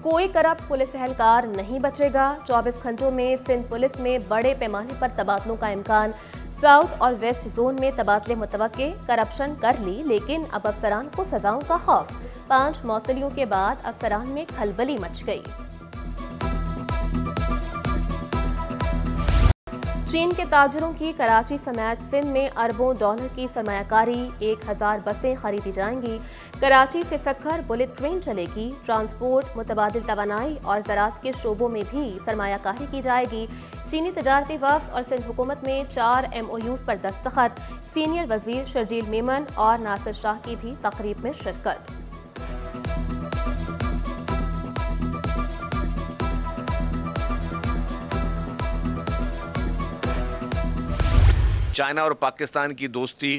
कोई corrupt police एहलकार नहीं बचेगा। 24 घंटों में सिंध पुलिस में बड़े पैमाने पर तबादलों का इम्कान। साउथ और वेस्ट जोन में तबादले मुतवक्के। करप्शन कर ली लेकिन अब अफसरान को सजाओं का खौफ। 5 मुअत्तलियों के बाद अफसरान में खलबली मच गई। चीन के ताजिरों की कराची समेत सिंध में अरबों डॉलर की सरमायाकारी। 1000 बसें खरीदी जाएंगी। कराची से सक्खर बुलेट ट्रेन चलेगी। ट्रांसपोर्ट, मुतबादिल तवानाई और ज़राअत के शोबों में भी सरमायाकारी की जाएगी। चीनी तजारती वफ़द और सिंध हुकूमत में 4 MOUs पर दस्तखत। सीनियर वजीर शर्जील मेमन और नासिर शाह की भी तकरीब में शिरकत। चाइना और पाकिस्तान की दोस्ती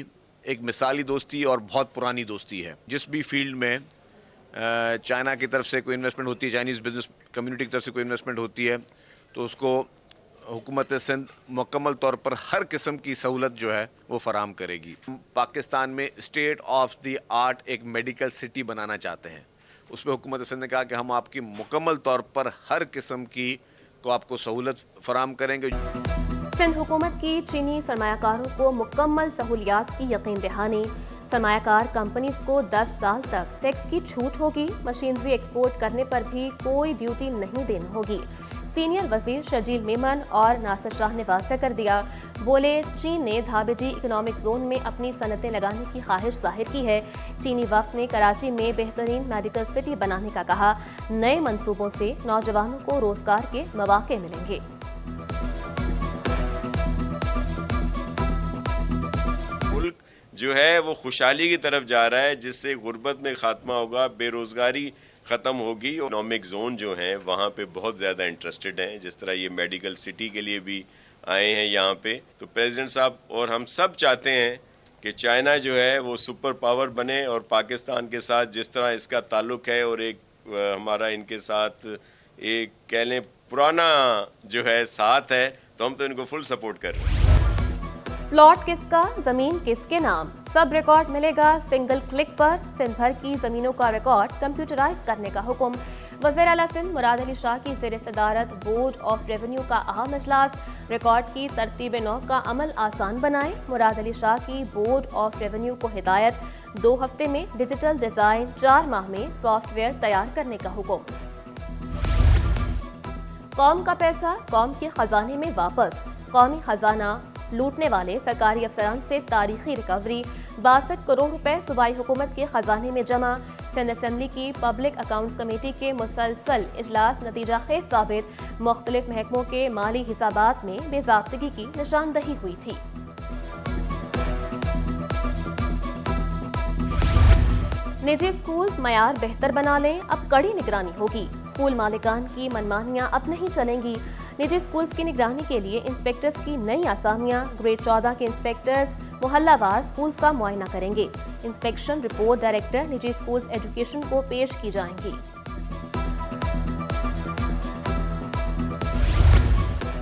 एक मिसाली दोस्ती और बहुत पुरानी दोस्ती है। जिस भी फील्ड में चाइना की तरफ से कोई इन्वेस्टमेंट होती है, चाइनीज़ बिजनेस कम्युनिटी की तरफ से कोई इन्वेस्टमेंट होती है, तो उसको हुकूमत सिंध मुकम्मल तौर पर हर किस्म की सहूलत जो है वो फराहम करेगी। पाकिस्तान में स्टेट ऑफ द आर्ट एक मेडिकल सिटी बनाना चाहते हैं। उसमें हुकूमत सिंध ने कहा कि हम आपकी मुकम्मल तौर पर हर किस्म की को आपको सहूलत फराहम करेंगे। सिंध हुकूमत की चीनी सरमायाकारों को मुकम्मल सहूलियात की यकीन दहानी। सरमायाकार कंपनीज को 10 साल तक टैक्स की छूट होगी। मशीनरी एक्सपोर्ट करने पर भी कोई ड्यूटी नहीं देनी होगी। सीनियर वजीर शर्जील मेमन और नासिर शाह ने वाज़ेह कर दिया। बोले, चीन ने धाबेजी इकोनॉमिक जोन में अपनी सनतें लगाने की ख्वाहिश जाहिर की है। चीनी वफ़द ने कराची में बेहतरीन मेडिकल सिटी बनाने का कहा। नए मंसूबों से नौजवानों को रोजगार के मौके मिलेंगे। जो है वो खुशहाली की तरफ जा रहा है, जिससे गुर्बत में खात्मा होगा, बेरोज़गारी ख़त्म होगी। इकोनॉमिक जोन जो हैं वहाँ पे बहुत ज़्यादा इंटरेस्टेड हैं। जिस तरह ये मेडिकल सिटी के लिए भी आए हैं यहाँ पे, तो प्रेसिडेंट साहब और हम सब चाहते हैं कि चाइना जो है वो सुपर पावर बने और पाकिस्तान के साथ जिस तरह इसका ताल्लुक़ है और एक हमारा इनके साथ एक कह लें पुराना जो है साथ है, तो हम तो इनको फुल सपोर्ट कर रहे हैं। प्लॉट किसका, जमीन किसके नाम, सब रिकॉर्ड मिलेगा सिंगल क्लिक पर। सिंध भर की जमीनों का रिकॉर्ड कंप्यूटराइज करने का हुक्म। वज़ीर आला सिंध मुराद अली शाह की ज़ेर सदारत बोर्ड ऑफ रेवेन्यू का अहम इजलास। रिकॉर्ड की तरतीब नौ का अमल आसान बनाए। मुराद अली शाह की बोर्ड ऑफ रेवेन्यू को हिदायत। 2 हफ्ते में डिजिटल डिजाइन, 4 माह में सॉफ्टवेयर तैयार करने का हुक्म। कौम का पैसा कौम के खजाने में वापस। कौमी खजाना लूटने वाले सरकारी अफसरान से तारीखी रिकवरी। 62 करोड़ रुपए सूबाई हुकूमत के खजाने में जमा। सिंध असेंबली की पब्लिक अकाउंट्स कमेटी के मुसलसल इजलास नतीजा खेज साबित। मुख्तलिफ महकमों के माली हिसाबात में बेज़ाब्तगी की निशानदही हुई थी। निजी स्कूल्स मयार बेहतर बना लें, अब कड़ी निगरानी होगी। स्कूल मालिकान की मनमानियां अब नहीं चलेंगी। निजी स्कूल्स की निगरानी के लिए इंस्पेक्टर्स की नई आसामियां। ग्रेड 14 के इंस्पेक्टर्स मोहल्लावार स्कूल्स का मुआयना करेंगे। इंस्पेक्शन रिपोर्ट डायरेक्टर निजी स्कूल्स एजुकेशन को पेश की जाएंगी।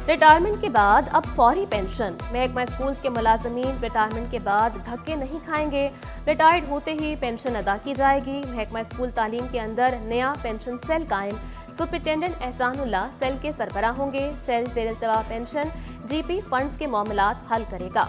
रिटायरमेंट के बाद अब फौरी पेंशन। महकमा स्कूल्स के मुलाजमीन रिटायरमेंट के बाद धक्के नहीं खाएंगे। रिटायर्ड होते ही पेंशन अदा की जाएगी। महकमा स्कूल तालीम के अंदर नया पेंशन सेल कायम। सुपरिटेंडेंट एहसानुल्लाह सेल के सरबराह होंगे। सेल ज़ेर इल्तवा पेंशन GP फंड्स के मामलात हल करेगा।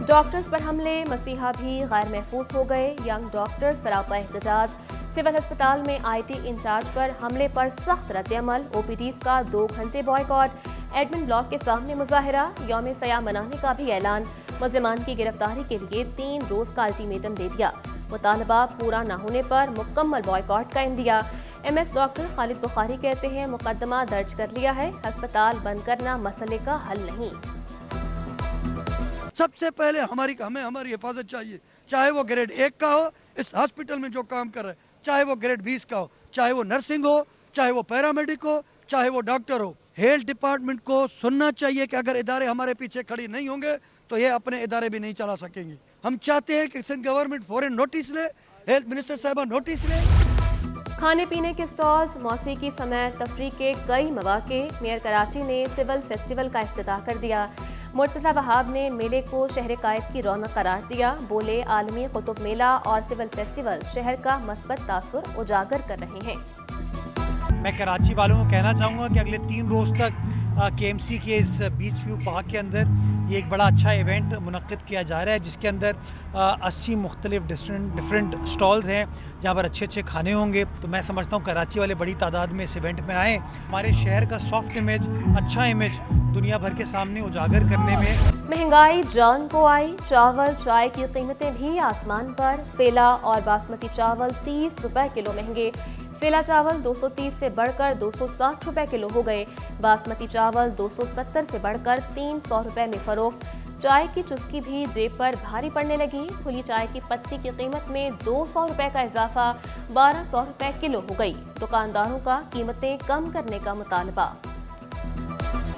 डॉक्टर्स पर हमले, मसीहा भी गैर महफूज हो गए। यंग डॉक्टर सरापा एहतजाज। सिविल अस्पताल में IT इंचार्ज पर हमले पर सख्त रद्द-ए-अमल। OPDs का 2 घंटे बॉयकॉट। एडमिन ब्लॉक के सामने मुजाहिरा। यौम सयाह मनाने का भी ऐलान। मुल्ज़िमान की गिरफ्तारी के लिए 3 रोज का अल्टीमेटम दे दिया। मुतालबा पूरा न होने पर मुकम्मल बॉयकॉट का India. MS doctor Khalid Bukhari कहते हैं, मुकदमा दर्ज कर लिया है, अस्पताल बंद करना मसले का हल नहीं। सबसे पहले हमें हमारी हिफाजत चाहिए, चाहे वो ग्रेड 1 का हो, इस हॉस्पिटल में जो काम कर रहे हैं, चाहे वो ग्रेड 20 का हो, चाहे वो नर्सिंग हो, चाहे वो पैरामेडिक हो, चाहे वो डॉक्टर हो। हेल्थ डिपार्टमेंट को सुनना चाहिए कि अगर इदारे हमारे पीछे खड़ी नहीं होंगे तो ये अपने इदारे भी नहीं चला सकेंगे। हम चाहते हैं कि सिंध गवर्नमेंट फौरन नोटिस ले, हेल्थ मिनिस्टर साहबा नोटिस ले। खाने पीने के स्टॉल्स, मौसीकी समेत तफरीह के कई मौके। मेयर कराची ने सिविल फेस्टिवल का इफ्तिताह कर दिया। मुर्तज़ा वहाब ने मेले को शहर कायद की रौनक करार दिया। बोले, आलमी कुतुब मेला और सिविल फेस्टिवल शहर का मस्बत तासुर उजागर कर रहे हैं। मैं कराची वालों को कहना चाहूँगा कि अगले 3 रोज़ तक KMC के इस बीच व्यू पार्क के अंदर ये एक बड़ा अच्छा इवेंट मुनक्किद किया जा रहा है, जिसके अंदर 80 मुख्तलिफ डिफरेंट स्टॉल्स हैं जहाँ पर अच्छे अच्छे खाने होंगे। तो मैं समझता हूँ कराची वाले बड़ी तादाद में इस इवेंट में आएँ, हमारे शहर का सॉफ्ट इमेज, अच्छा इमेज दुनिया भर के सामने उजागर करने में। महंगाई जान को आई, चावल चाय की कीमतें भी आसमान पर। सेला और बासमती चावल 30 रुपए किलो महंगे। सेला चावल 230 से बढ़कर 260 रुपए किलो हो गए। बासमती चावल 270 से बढ़कर 300 रुपए में फरोख्त। चाय की चुस्की भी जेब पर भारी पड़ने लगी। खुली चाय की पत्ती की कीमत में 200 रुपए का इजाफा 1200 रुपए किलो हो गई। दुकानदारों का कीमतें कम करने का मुतालबा।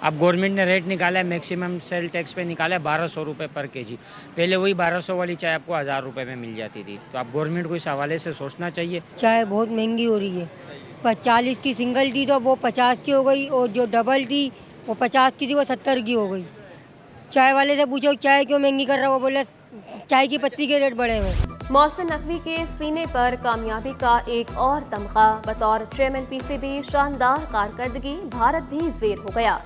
अब गवर्नमेंट ने रेट निकाला है, मैक्सिमम सेल टैक्स पे निकाला है 1200 रुपये पर केजी। पहले वही 1200 वाली चाय आपको 1000 रुपये में मिल जाती थी। तो अब गवर्नमेंट को इस हवाले से सोचना चाहिए। चाय बहुत महंगी हो रही है। 40 की सिंगल थी तो वो 50 की हो गई, और जो डबल थी वो 50 की थी वो 70 की हो गई। चाय वाले से पूछो चाय क्यों महंगी कर रहा है, वो बोले चाय की पत्ती के रेट बढ़े हुए। मोहसिन नकवी के सीने पर कामयाबी का एक और तमगा। बतौर चेयरमैन PCB शानदार कारकर्दगी, भारत भी जेर हो गया।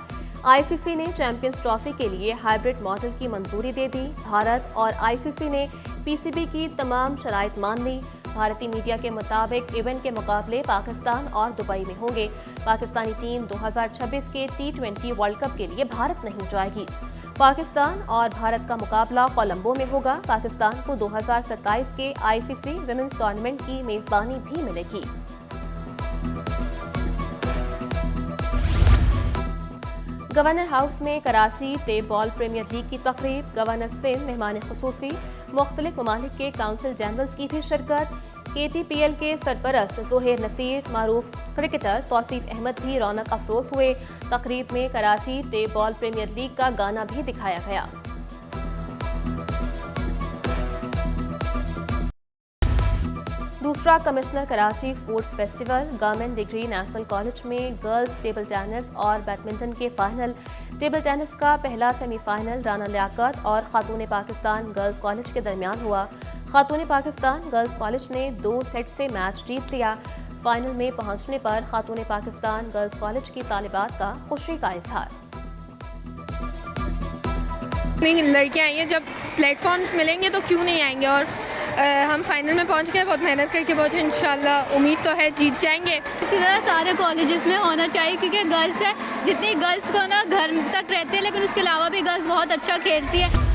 ICC ने चैंपियंस ट्रॉफी के लिए हाइब्रिड मॉडल की मंजूरी दे दी। भारत और ICC ने PCB की तमाम शराइत मान ली। भारतीय मीडिया के मुताबिक इवेंट के मुकाबले पाकिस्तान और दुबई में होंगे। पाकिस्तानी टीम 2026 के T20 वर्ल्ड कप के लिए भारत नहीं जाएगी। पाकिस्तान और भारत का मुकाबला कोलंबो में होगा। पाकिस्तान को 2027 के ICC विमेंस टूर्नामेंट की मेजबानी भी मिलेगी। गवर्नर हाउस में Karachi tape ball premier league की तकरीब। गवर्नर सिंध मेहमान खुसूसी। मुख्तलिफ ममालिक के काउंसिल जनरल्स की भी शिरकत। KTPL के सरपरस्त ज़ोहेर नसीर, मारूफ क्रिकेटर तौसीफ अहमद भी रौनक अफरोज हुए। तकरीब में Karachi tape ball premier league का गाना भी दिखाया गया। दूसरा commissioner Karachi sports festival. Government degree national college में गर्ल्स टेबल टेनिस और बैडमिंटन के फाइनल। टेबल टेनिस का पहला सेमीफाइनल राना लियाकत और खातून पाकिस्तान गर्ल्स कॉलेज के दरमियान हुआ। खातून पाकिस्तान गर्ल्स कॉलेज ने 2 सेट से मैच जीत लिया। फाइनल में पहुंचने पर खातून पाकिस्तान गर्ल्स कॉलेज की तालिबात का खुशी का इजहार। लड़कियाँ आई हैं, जब प्लेटफॉर्म्स मिलेंगे तो क्यों नहीं आएंगे, और हम फाइनल में पहुंच गए, बहुत मेहनत करके पहुंचे। इंशाल्लाह उम्मीद तो है जीत जाएंगे। इसी तरह सारे कॉलेजेस में होना चाहिए, क्योंकि गर्ल्स है, जितनी गर्ल्स को ना घर तक रहते हैं, लेकिन उसके अलावा भी गर्ल्स बहुत अच्छा खेलती है।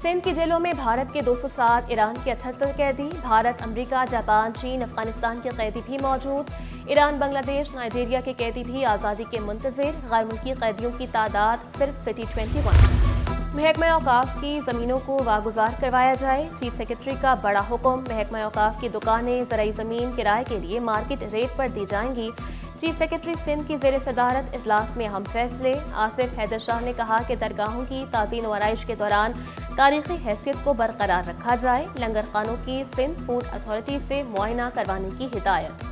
सिंध की जेलों में भारत के 207, ईरान के 78 कैदी। भारत, अमेरिका, जापान, चीन, अफगानिस्तान के कैदी भी मौजूद। ईरान, बांग्लादेश, नाइजीरिया के कैदी भी आज़ादी के मुंतज़िर। गैर मुल्की कैदियों की तादाद सिर्फ सिटी 21। महकमा औकाफ की ज़मीनों को वागुजार करवाया जाए। चीफ सेक्रेटरी का बड़ा हुक्म। महकमा औकाफ की दुकानें ज़राई ज़मीन किराए के लिए मार्केट रेट पर दी जाएंगी। चीफ सेक्रेटरी सिंध की ज़ेर सदारत इजलास में अहम फैसले। आसिफ हैदर शाह ने कहा कि दरगाहों की ताज़ीन व आराइश के दौरान तारीखी हैसियत को बरकरार रखा जाए। लंगर खानों की सिंध फूड अथॉरिटी से मुआयना करवाने की हिदायत।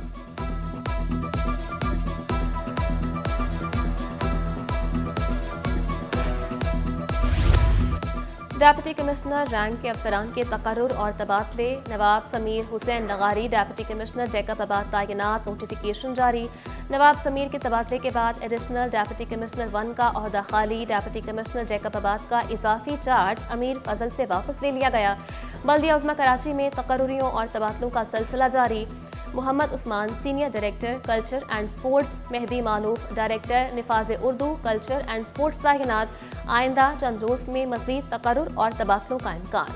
डेप्यूटी कमिश्नर रैंक के अफसरान के तकर्रुर और तबादले। नवाब समीर हुसैन लगारी डेप्यूटी कमिश्नर जैकबाबाद तैनात, नोटिफिकेशन जारी। नवाब समीर के तबादले के बाद एडिशनल डेप्यूटी कमिश्नर 1 का ओहदा खाली। डेप्यूटी कमिश्नर जैकबाबाद का इजाफी चार्ज अमीर फजल से वापस ले लिया गया। बल्दिया उज़्मा कराची में तकर्रुरियों और तबादलों का सिलसिला जारी। Mohammad Usman senior director culture and sports. Mehdi Maloof director निफाज उर्दू कल्चर एंड स्पोर्ट्स तैनात। आइंदा चंद रोज में मज़ीद तकर्रुर और तबादलों का इम्कान।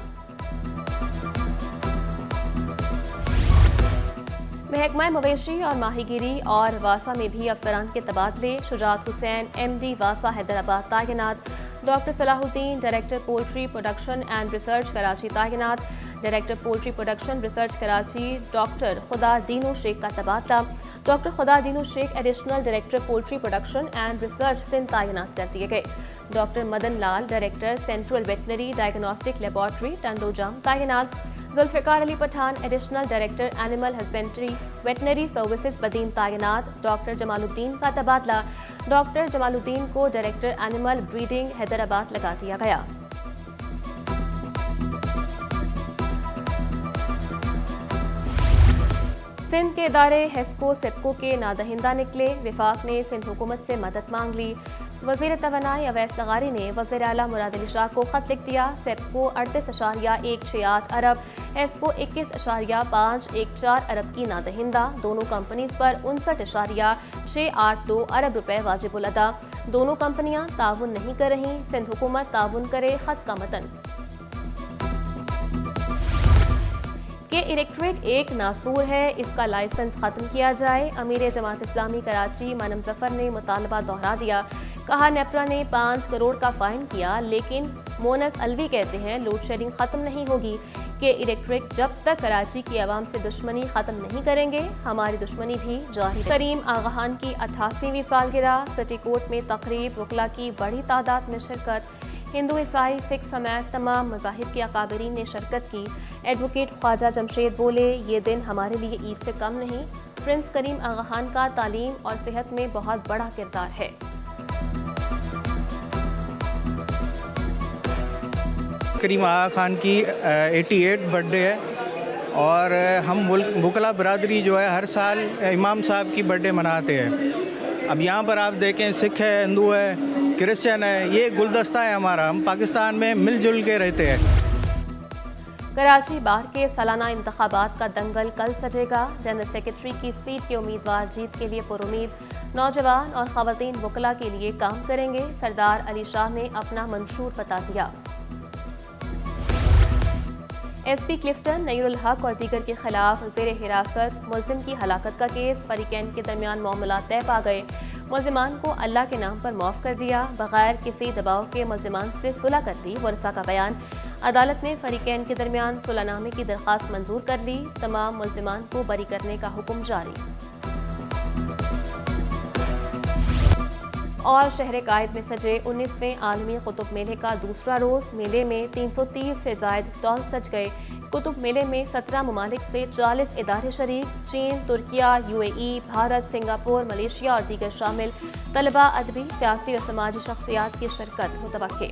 महकमा मवेशी और माहीगीरी और वासा में भी अफसरान के तबादले। शुजात हुसैन MD वासा हैदराबाद तैनात। Doctor Salahuddin director poultry production and research Karachi तैनात। Director poultry production research Karachi doctor Khuda Dino Shaikh का तबादला। Doctor Khuda Dino Shaikh additional director poultry production and research Sindh तैनात कर दिए गए। Doctor Madan Lal director central veterinary diagnostic laboratory Tandojam तैनात। Zulfiqar Ali Pathan additional director animal husbandry veterinary services Badin तैनात। डॉक्टर जमालुद्दीन का तबादला। डॉक्टर जमालुद्दीन को डायरेक्टर एनिमल ब्रीडिंग हैदराबाद लगा दिया गया। सिंध के इदारे हेस्को सेप्को के नादहिंदा निकले। विफाक ने सिंध हुकूमत से मदद मांग ली। वज़ीर तवानाई अवैस लगारी ने वज़ीर आला मुराद अली शाह को खत लिख दिया। सेप्को 38.168 अरब, हेस्को 21.514 अरब की नादहिंदा। दोनों कंपनीज पर 59.682 अरब रुपए वाजिबुल अदा। दोनों कंपनियां ताउन नहीं कर रहीं, सिंध हुकूमत ताउन करे, खत का मतन। कि इलेक्ट्रिक एक नासूर है, इसका लाइसेंस खत्म किया जाए। अमीर जमात इस्लामी कराची मनम जफर ने मुतालबा दोहरा दिया। कहा नेपरा ने 5 करोड़ का फाइन किया, लेकिन मोनस अलवी कहते हैं लोड शेडिंग खत्म नहीं होगी। कि इलेक्ट्रिक जब तक कराची की आवाम से दुश्मनी खत्म नहीं करेंगे, हमारी दुश्मनी भी जारी। करीम आगा खान की 88वीं सालगिरह। सिटी कोर्ट में तकरीब, वकला की बड़ी तादाद में शिरकत। हिंदू, ईसाई, सिख समेत तमाम मज़ाहिब के अकाबरीन ने शिरकत की। एडवोकेट ख्वाजा जमशेद बोले, ये दिन हमारे लिए ईद से कम नहीं। प्रिंस करीम आगा खान का तालीम और सेहत में बहुत बड़ा किरदार है। करीम आगा खान की 88 बर्थडे है और हम वकला बरादरी जो है हर साल इमाम साहब की बर्थडे मनाते हैं। अब यहाँ पर आप देखें, सिख है, हिंदू है, क्रिश्चियन है, ये गुलदस्ता है हमारा। हम पाकिस्तान में मिलजुल के रहते हैं। कराची बार के सालाना इंतखाबात का दंगल कल सजेगा। जनरल सेक्रेटरी की सीट के उम्मीदवार जीत के लिए पुरुमीद। नौजवान और ख़वातीन वकला के लिए काम करेंगे। सरदार अली शाह ने अपना मंशूर बता दिया। एसपी क्लिफ्टन, नईरुल हक और दीगर के खिलाफ ज़ेर हिरासत मुलजिम की हलाकत का केस। फरीकैन के दरमियान मामला तय पा गए। मुलजिमान को अल्लाह के नाम पर माफ़ कर दिया। बगैर किसी दबाव के मुलजिमान से सुलह कर ली। वरसा का बयान। अदालत ने फरीकैन के दरमियान सुलहनामे की दरख्वास्त मंजूर कर ली। तमाम मुलजिमान को बरी करने का हुक्म जारी। और शहर कायद में सजे 19वें आलमी कुतुब मेले का दूसरा रोज़। मेले में 330 से ज़ायद स्टॉल सज गए। कुतुब मेले में 17 ममालिक से 40 इदारे शरीक। चीन, Türkiye, UAE, Bharat, Singapore, Malaysia और दीगर शामिल। तलबा, अदबी, सियासी और समाजी शख्सियात की शिरकत मुतवक्के।